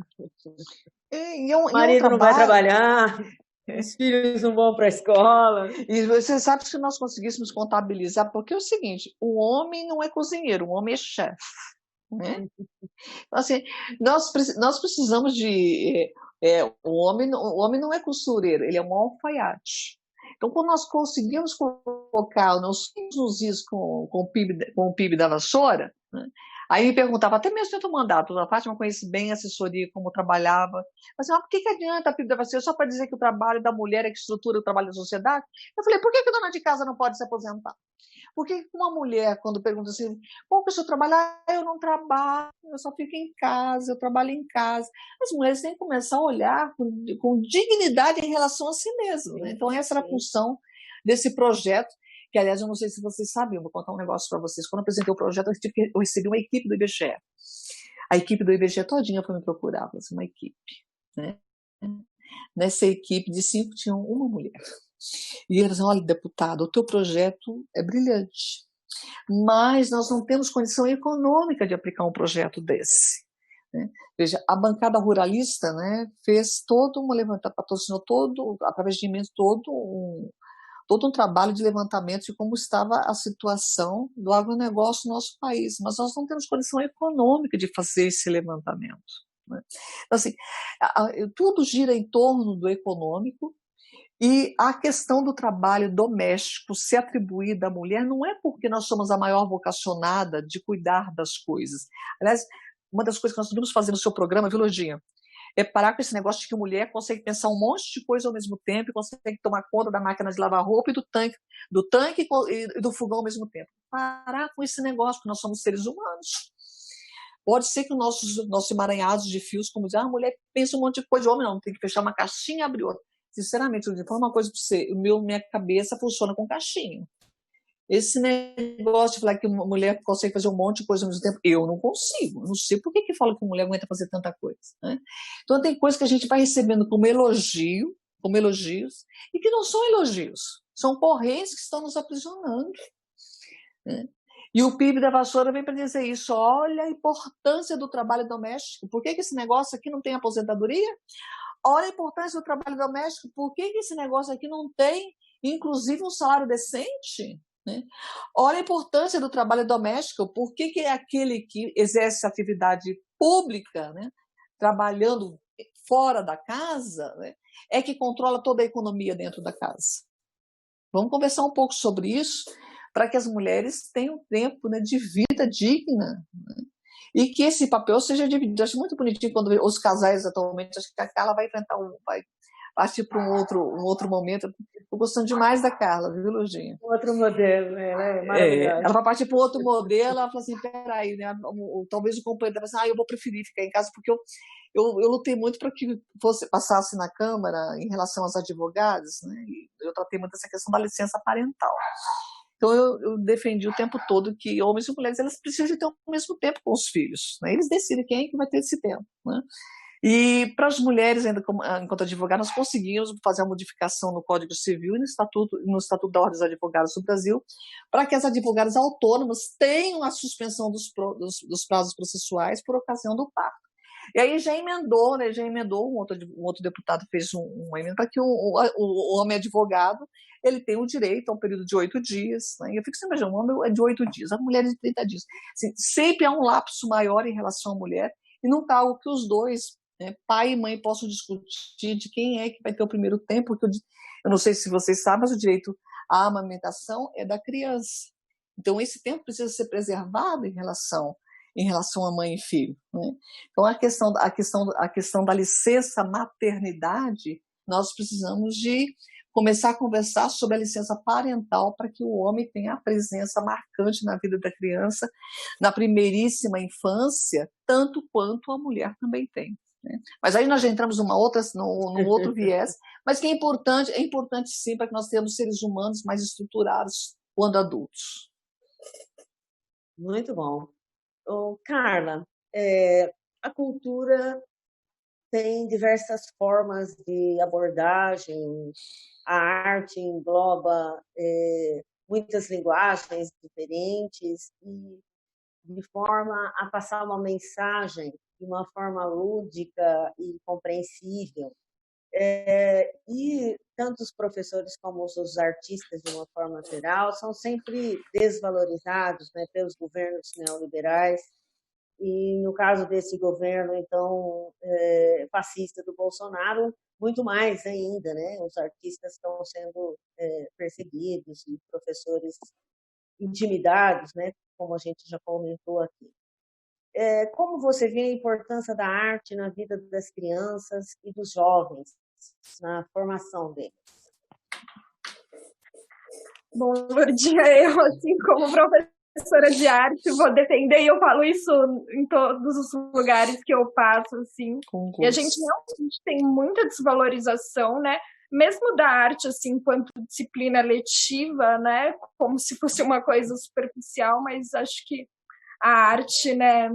O marido não vai trabalhar, os filhos não vão para a escola. E você sabe que se nós conseguíssemos contabilizar, porque é o seguinte, o homem não é cozinheiro, o homem é chefe. Né? Então, assim, nós precisamos de... o homem não é costureiro, ele é um alfaiate. Então, quando nós conseguimos colocar nos is com o PIB da vassoura, né? Aí me perguntava, até mesmo dentro do mandato, a Fátima conhece bem a assessoria, como trabalhava, mas por que adianta a PIB da vassoura só para dizer que o trabalho da mulher é que estrutura o trabalho da sociedade? Eu falei, por que a dona de casa não pode se aposentar? Por que uma mulher, quando pergunta assim, qual que é o seu trabalho? Eu não trabalho, eu só fico em casa, eu trabalho em casa. As mulheres têm que começar a olhar com dignidade em relação a si mesmas. Né? Então, essa era a função desse projeto, que, aliás, eu não sei se vocês sabem, eu vou contar um negócio para vocês. Quando eu apresentei o projeto, eu recebi uma equipe do IBGE. A equipe do IBGE todinha foi me procurar, foi uma equipe. Né? Nessa equipe de 5 tinha uma mulher. E eles diziam, olha, deputado, o teu projeto é brilhante, mas nós não temos condição econômica de aplicar um projeto desse. Né? Veja, a bancada ruralista, né, fez todo uma levantamento, patrocinou através de emendas, todo um trabalho de levantamento de como estava a situação do agronegócio no nosso país, mas nós não temos condição econômica de fazer esse levantamento. Né? Então, assim, tudo gira em torno do econômico, e a questão do trabalho doméstico ser atribuída à mulher não é porque nós somos a maior vocacionada de cuidar das coisas. Aliás, uma das coisas que nós devemos fazer no seu programa, viu, Lojinha, é parar com esse negócio de que a mulher consegue pensar um monte de coisa ao mesmo tempo, consegue tomar conta da máquina de lavar roupa e do tanque e do fogão ao mesmo tempo. Parar com esse negócio, porque nós somos seres humanos. Pode ser que os nossos emaranhados de fios, como dizer, a mulher pensa um monte de coisa, o homem não, tem que fechar uma caixinha e abrir outra. Sinceramente, eu vou falar uma coisa para você, minha cabeça funciona com caixinha. Esse negócio de falar que uma mulher consegue fazer um monte de coisa ao mesmo tempo, eu não consigo. Não sei por que fala que a mulher aguenta fazer tanta coisa. Né? Então, tem coisas que a gente vai recebendo como elogios, e que não são elogios. São correntes que estão nos aprisionando. Né? E o PIB da vassoura vem para dizer isso. Olha a importância do trabalho doméstico. Por que esse negócio aqui não tem aposentadoria? Olha a importância do trabalho doméstico. Por que esse negócio aqui não tem, inclusive, um salário decente? né? Olha a importância do trabalho doméstico. Por que é aquele que exerce atividade pública, né, trabalhando fora da casa, né, é que controla toda a economia dentro da casa? Vamos conversar um pouco sobre isso, para que as mulheres tenham tempo, né, de vida digna, né? E que esse papel seja dividido. Eu acho muito bonitinho quando os casais atualmente, acho que a Carla vai enfrentar vai partir para um outro momento. Estou gostando demais da Carla, viu, Lurdinha? Outro modelo, ela é maravilhosa. Ela vai partir para outro modelo, ela fala assim, peraí, né? Talvez o companheiro vai assim, eu vou preferir ficar em casa, porque eu lutei muito para que você passasse na Câmara em relação aos advogados, né? Eu tratei muito essa questão da licença parental. Então, eu defendi o tempo todo que homens e mulheres elas precisam de ter o mesmo tempo com os filhos, né? Eles decidem quem é que vai ter esse tempo, né? E para as mulheres, ainda enquanto advogadas, nós conseguimos fazer a modificação no Código Civil e no Estatuto da Ordem dos Advogados do Brasil, para que as advogadas autônomas tenham a suspensão dos prazos processuais por ocasião do parto. E aí já emendou, um outro deputado fez uma emenda para que o homem advogado ele tem o direito a um período de 8 dias. Né? E eu fico sempre imaginando, o homem é de 8 dias, a mulher é de 30 dias. Assim, sempre há um lapso maior em relação à mulher, e não está algo que os dois, né, pai e mãe, possam discutir de quem é que vai ter o primeiro tempo, porque eu não sei se vocês sabem, mas o direito à amamentação é da criança. Então, esse tempo precisa ser preservado em relação a mãe e filho, né? Então, a questão da licença maternidade, nós precisamos de começar a conversar sobre a licença parental para que o homem tenha a presença marcante na vida da criança, na primeiríssima infância, tanto quanto a mulher também tem, né? Mas aí nós já entramos num outro viés, mas que é importante sim, para que nós tenhamos seres humanos mais estruturados quando adultos. Muito bom. Carla, a cultura tem diversas formas de abordagem, a arte engloba muitas linguagens diferentes e de forma a passar uma mensagem de uma forma lúdica e compreensível. E tanto os professores como os artistas, de uma forma geral, são sempre desvalorizados, né, pelos governos neoliberais. E no caso desse governo, então, fascista do Bolsonaro, muito mais ainda, né? Os artistas estão sendo perseguidos e professores intimidados, né? Como a gente já comentou aqui. Como você vê a importância da arte na vida das crianças e dos jovens, na formação deles? Bom, Lurdinha, eu, assim, como professora de arte, vou defender, e eu falo isso em todos os lugares que eu passo, assim. E a gente realmente tem muita desvalorização, né? Mesmo da arte, assim, enquanto disciplina letiva, né? Como se fosse uma coisa superficial, mas acho que a arte, né,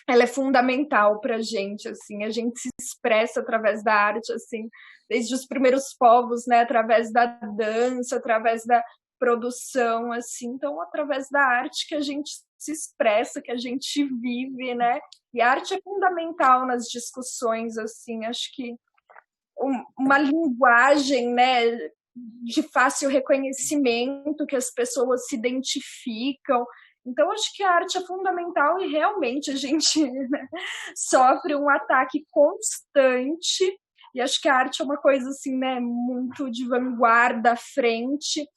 ela é fundamental para a gente se expressa através da arte, assim, desde os primeiros povos, né, através da dança, através da produção, assim, então, através da arte que a gente se expressa, que a gente vive, né, e a arte é fundamental nas discussões, assim, acho que uma linguagem, né, de fácil reconhecimento, que as pessoas se identificam. Então, acho que a arte é fundamental e realmente a gente, né, sofre um ataque constante. E acho que a arte é uma coisa assim, né, muito de vanguarda à frente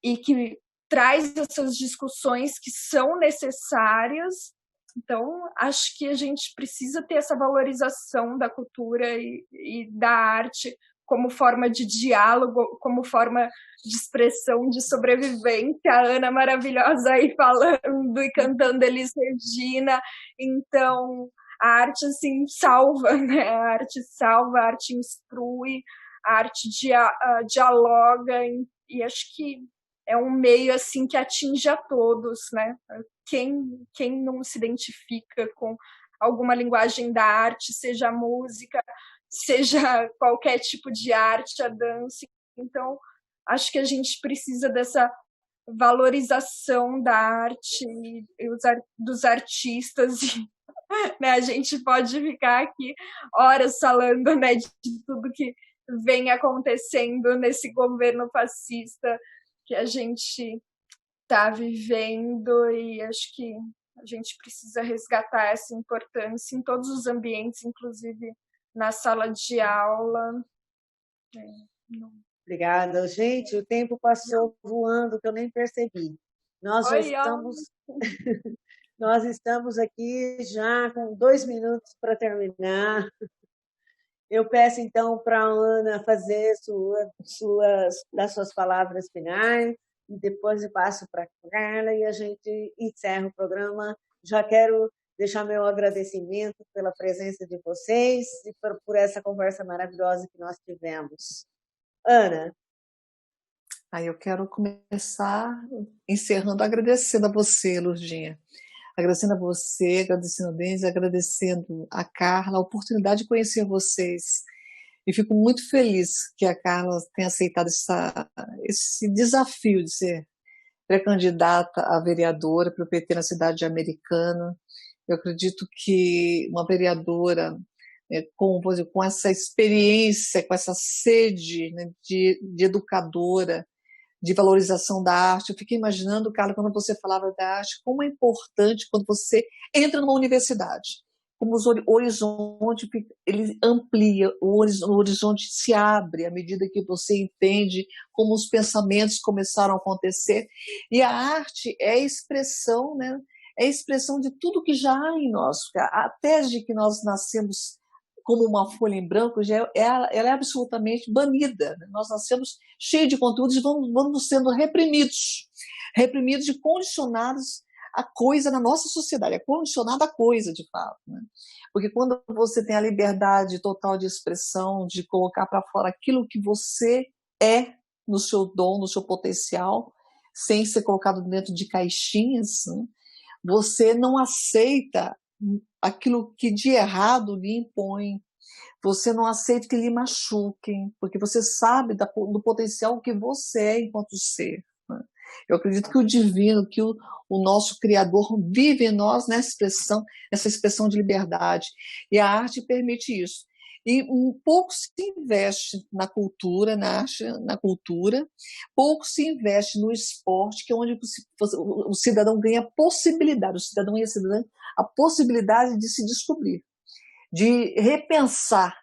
e que traz essas discussões que são necessárias. Então, acho que a gente precisa ter essa valorização da cultura e da arte como forma de diálogo, como forma de expressão, de sobrevivência. A Ana maravilhosa aí falando e cantando Elis Regina. Então, a arte, assim, salva, né? A arte salva, a arte instrui, a arte dialoga, e acho que é um meio, assim, que atinge a todos, né? Quem não se identifica com alguma linguagem da arte, seja a música, seja qualquer tipo de arte, a dança. Então, acho que a gente precisa dessa valorização da arte e dos artistas. E, né, a gente pode ficar aqui horas falando, né, de tudo que vem acontecendo nesse governo fascista, que a gente está vivendo, e acho que a gente precisa resgatar essa importância em todos os ambientes, inclusive na sala de aula. Obrigada. Gente, o tempo passou voando que eu nem percebi. Nós já estamos... Nós estamos aqui já com 2 minutos para terminar. Eu peço, então, para a Ana fazer das suas palavras finais, e depois eu passo para a Carla e a gente encerra o programa. Já quero deixar meu agradecimento pela presença de vocês e por essa conversa maravilhosa que nós tivemos. Ana. Aí eu quero começar encerrando, agradecendo a você, Lurdinha. Agradecendo a você, agradecendo a Denise, agradecendo a Carla, a oportunidade de conhecer vocês. E fico muito feliz que a Carla tenha aceitado esse desafio de ser pré-candidata a vereadora para o PT na cidade Americana. Eu acredito que uma vereadora com essa experiência, com essa sede, né, de educadora, de valorização da arte. Eu fiquei imaginando, Carla, quando você falava da arte, como é importante quando você entra numa universidade, como o horizonte ele amplia, o horizonte se abre à medida que você entende como os pensamentos começaram a acontecer. E a arte é a expressão, né? É a expressão de tudo que já há em nós. A tese de que nós nascemos como uma folha em branco, ela é absolutamente banida. Nós nascemos cheios de conteúdos e vamos sendo reprimidos e condicionados a coisa na nossa sociedade, é condicionada a coisa, de fato. Né? Porque quando você tem a liberdade total de expressão, de colocar para fora aquilo que você é no seu dom, no seu potencial, sem ser colocado dentro de caixinhas, né? Você não aceita aquilo que de errado lhe impõe. Você não aceita que lhe machuquem, porque você sabe do potencial que você é enquanto ser. Né? Eu acredito que o divino, que o nosso Criador vive em nós essa expressão de liberdade. E a arte permite isso. E pouco se investe na cultura, na arte, na cultura, pouco se investe no esporte, que é onde o cidadão ganha possibilidade, o cidadão e a cidadã, a possibilidade de se descobrir, de repensar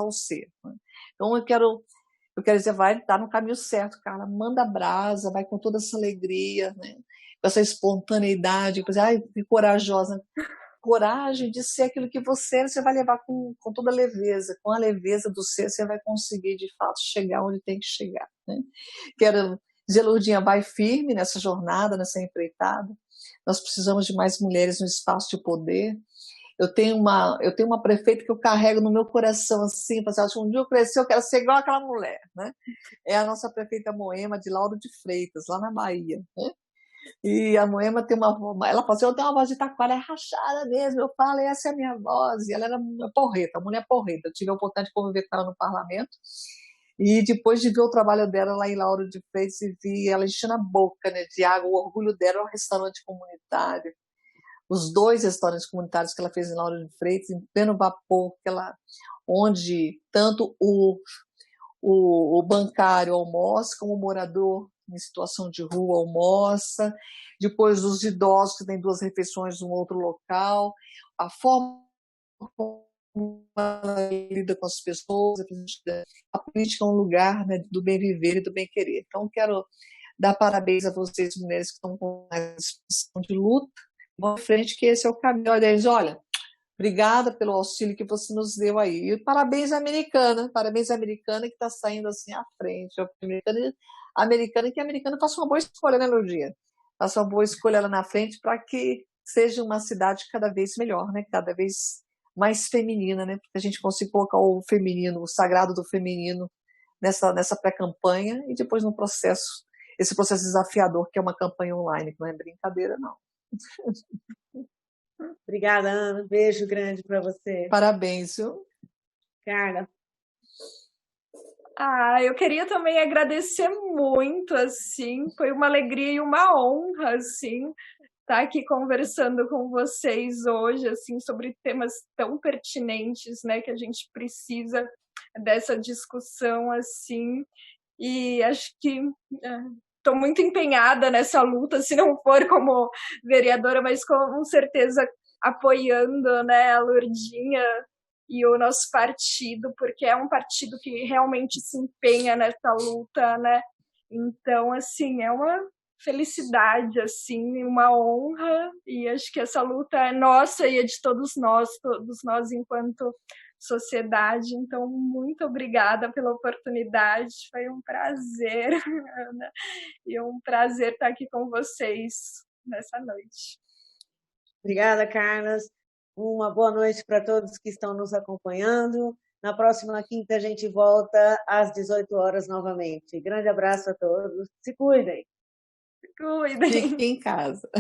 o ser. Então eu quero dizer, vai estar no caminho certo, Carla, manda brasa, vai com toda essa alegria, né? Com essa espontaneidade, que corajosa, coragem de ser aquilo que você vai levar com toda a leveza, com a leveza do ser, você vai conseguir de fato chegar onde tem que chegar. Né? Quero dizer, Lourdinha, vai firme nessa jornada, nessa empreitada. Nós precisamos de mais mulheres no espaço de poder. Eu tenho uma prefeita que eu carrego no meu coração, assim, um dia eu crescer, eu quero ser igual aquela mulher, né? É a nossa prefeita Moema, de Lauro de Freitas, lá na Bahia, né? E a Moema ela fala assim, eu tenho uma voz de taquara, é rachada mesmo, eu falo, essa é a minha voz, e ela era uma porreta, a mulher porreta, eu tive a oportunidade de conviver com ela no parlamento, e depois de ver o trabalho dela lá em Lauro de Freitas, e vi ela enchendo a boca, né, de água, o orgulho dela é um restaurante comunitário, os 2 restaurantes comunitários que ela fez em Lauro de Freitas, em pleno vapor, onde tanto o bancário almoça, como o morador em situação de rua almoça, depois os idosos que têm 2 refeições em um outro local, a forma como ela lida com as pessoas, a política é um lugar, né, do bem viver e do bem querer. Então quero dar parabéns a vocês, mulheres que estão com a disposição de luta, vão em frente, que esse é o caminho. Olha, obrigada pelo auxílio que você nos deu aí. E parabéns à Americana que está saindo assim à frente. A Americana que a Americana faça uma boa escolha, né, Lourdinha? Faça uma boa escolha lá na frente para que seja uma cidade cada vez melhor, né? Cada vez mais feminina, né? Para que a gente consiga colocar o feminino, o sagrado do feminino nessa pré-campanha e depois no processo, esse processo desafiador que é uma campanha online, que não é brincadeira, não. Obrigada, Ana. Beijo grande para você. Parabéns, viu? Carla. Eu queria também agradecer muito, assim, foi uma alegria e uma honra, assim, estar aqui conversando com vocês hoje, assim, sobre temas tão pertinentes, né, que a gente precisa dessa discussão, assim, e acho que estou muito empenhada nessa luta, se não for como vereadora, mas com certeza apoiando, né, a Lourdinha e o nosso partido, porque é um partido que realmente se empenha nessa luta, né? Então, assim, é uma felicidade, assim, uma honra, e acho que essa luta é nossa e é de todos nós enquanto sociedade. Então, muito obrigada pela oportunidade, foi um prazer, Ana, e um prazer estar aqui com vocês nessa noite. Obrigada, Carlas. Uma boa noite para todos que estão nos acompanhando. Na próxima quinta a gente volta às 18 horas novamente. Grande abraço a todos. Se cuidem. Se cuidem. Fiquem em casa.